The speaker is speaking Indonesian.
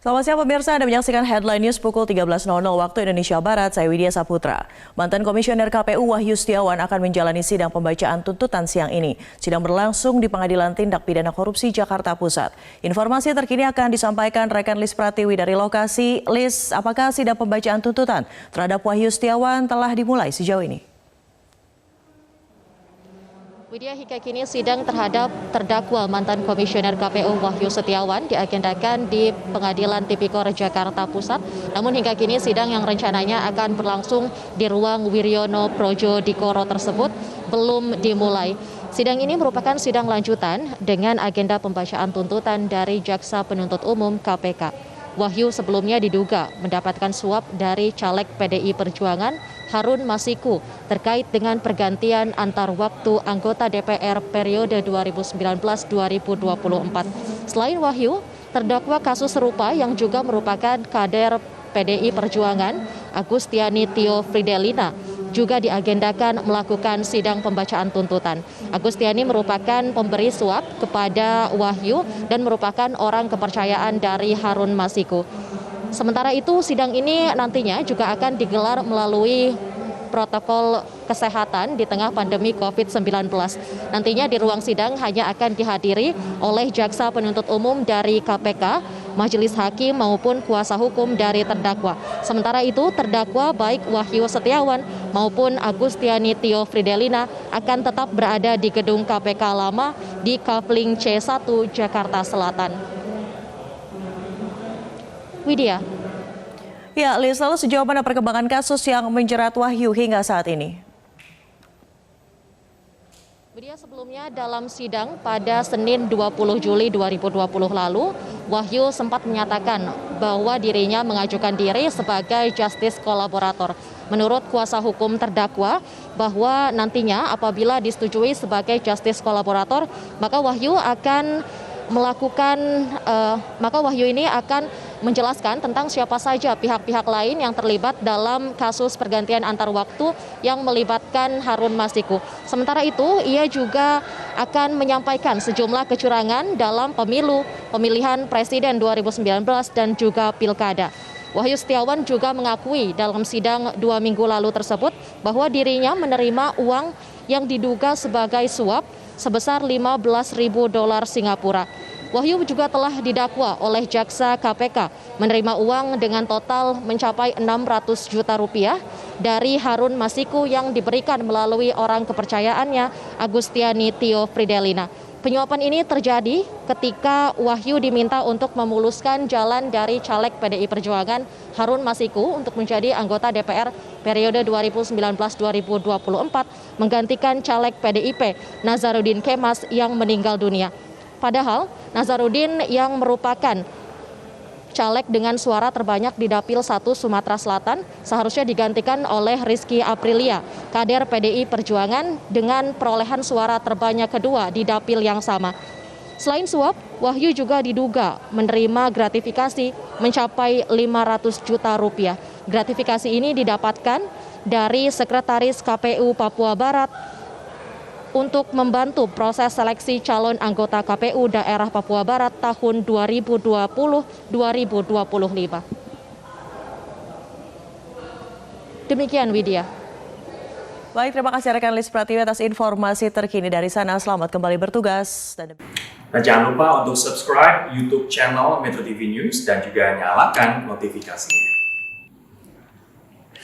Selamat siang pemirsa, Anda menyaksikan Headline News pukul 13.00 waktu Indonesia Barat, saya Widya Saputra. Mantan Komisioner KPU Wahyu Setiawan akan menjalani sidang pembacaan tuntutan siang ini. Sidang berlangsung di Pengadilan Tindak Pidana Korupsi Jakarta Pusat. Informasi terkini akan disampaikan rekan Lis Pratiwi dari lokasi. Lis, apakah sidang pembacaan tuntutan terhadap Wahyu Setiawan telah dimulai sejauh ini? Widya, hingga kini sidang terhadap terdakwa mantan Komisioner KPU Wahyu Setiawan diagendakan di Pengadilan Tipikor Jakarta Pusat. Namun hingga kini sidang yang rencananya akan berlangsung di ruang Wiryono Projo Dikoro tersebut belum dimulai. Sidang ini merupakan sidang lanjutan dengan agenda pembacaan tuntutan dari Jaksa Penuntut Umum KPK. Wahyu sebelumnya diduga mendapatkan suap dari caleg PDI Perjuangan Harun Masiku terkait dengan pergantian antar waktu anggota DPR periode 2019-2024. Selain Wahyu, terdakwa kasus serupa yang juga merupakan kader PDI Perjuangan Agustiani Tio Fridelina juga diagendakan melakukan sidang pembacaan tuntutan. Agustiani merupakan pemberi suap kepada Wahyu dan merupakan orang kepercayaan dari Harun Masiku. Sementara itu, sidang ini nantinya juga akan digelar melalui protokol kesehatan di tengah pandemi COVID-19. Nantinya di ruang sidang hanya akan dihadiri oleh Jaksa Penuntut Umum dari KPK, Majelis Hakim maupun kuasa hukum dari terdakwa. Sementara itu, terdakwa baik Wahyu Setiawan maupun Agustiani Tio Fridelina akan tetap berada di gedung KPK lama di Kavling C1 Jakarta Selatan. Widya. Ya, Lis, lalu sejauh mana perkembangan kasus yang menjerat Wahyu hingga saat ini? Widya, sebelumnya dalam sidang pada Senin 20 Juli 2020 lalu, Wahyu sempat menyatakan bahwa dirinya mengajukan diri sebagai justice kolaborator. Menurut kuasa hukum terdakwa, bahwa nantinya apabila disetujui sebagai justice kolaborator, maka Wahyu ini akan menjelaskan tentang siapa saja pihak-pihak lain yang terlibat dalam kasus pergantian antar waktu yang melibatkan Harun Masiku. Sementara itu, ia juga akan menyampaikan sejumlah kecurangan dalam pemilihan presiden 2019 dan juga pilkada. Wahyu Setiawan juga mengakui dalam sidang 2 minggu lalu tersebut bahwa dirinya menerima uang yang diduga sebagai suap sebesar $15.000 Singapura. Wahyu juga telah didakwa oleh jaksa KPK menerima uang dengan total mencapai 600 juta rupiah dari Harun Masiku yang diberikan melalui orang kepercayaannya Agustiani Tio Fridelina. Penyuapan ini terjadi ketika Wahyu diminta untuk memuluskan jalan dari caleg PDI Perjuangan Harun Masiku untuk menjadi anggota DPR periode 2019-2024 menggantikan caleg PDIP Nazarudin Kemas yang meninggal dunia. Padahal Nazarudin yang merupakan caleg dengan suara terbanyak di Dapil 1 Sumatera Selatan seharusnya digantikan oleh Rizky Aprilia, kader PDI Perjuangan dengan perolehan suara terbanyak kedua di Dapil yang sama. Selain suap, Wahyu juga diduga menerima gratifikasi mencapai 500 juta rupiah. Gratifikasi ini didapatkan dari Sekretaris KPU Papua Barat untuk membantu proses seleksi calon anggota KPU daerah Papua Barat tahun 2020-2025. Demikian, Widya. Baik, terima kasih rekan Lis Pratiwi atas informasi terkini dari sana. Selamat kembali bertugas. Dan jangan lupa untuk subscribe YouTube channel Metro TV News dan juga nyalakan notifikasinya.